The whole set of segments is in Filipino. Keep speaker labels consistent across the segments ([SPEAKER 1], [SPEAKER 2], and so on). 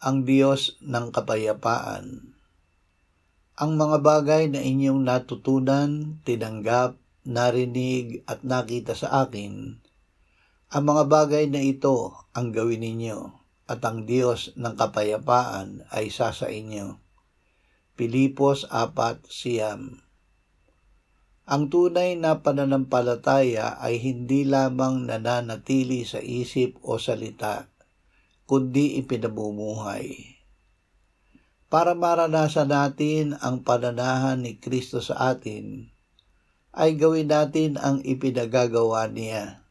[SPEAKER 1] ang Diyos ng kapayapaan. Ang mga bagay na inyong natutunan, tinanggap, narinig at nakita sa akin, ang mga bagay na ito ang gawin ninyo at ang Diyos ng kapayapaan ay sa inyo. Pilipos 4:9. Ang tunay na pananampalataya ay hindi lamang nananatili sa isip o salita, kundi ipinamumuhay. Para maranasan natin ang pananahan ni Kristo sa atin, ay gawin natin ang ipinagagawa niya.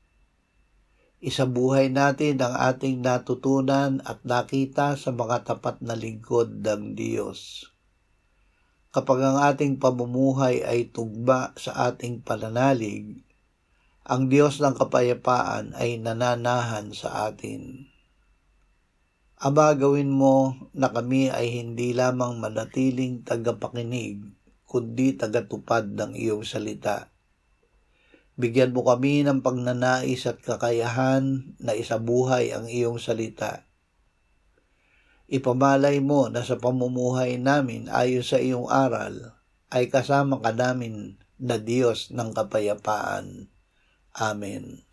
[SPEAKER 1] Isabuhay natin ang ating natutunan at nakita sa mga tapat na lingkod ng Diyos. Kapag ang ating pamumuhay ay tugma sa ating pananalig, ang Diyos ng kapayapaan ay nananahan sa atin. Ama, gawin mo na kami ay hindi lamang manatiling tagapakinig, kundi tagatupad ng iyong salita. Bigyan mo kami ng pagnanais at kakayahan na isabuhay ang iyong salita. Ipamalay mo na sa pamumuhay namin ayon sa iyong aral ay kasama ka namin na Diyos ng kapayapaan. Amen.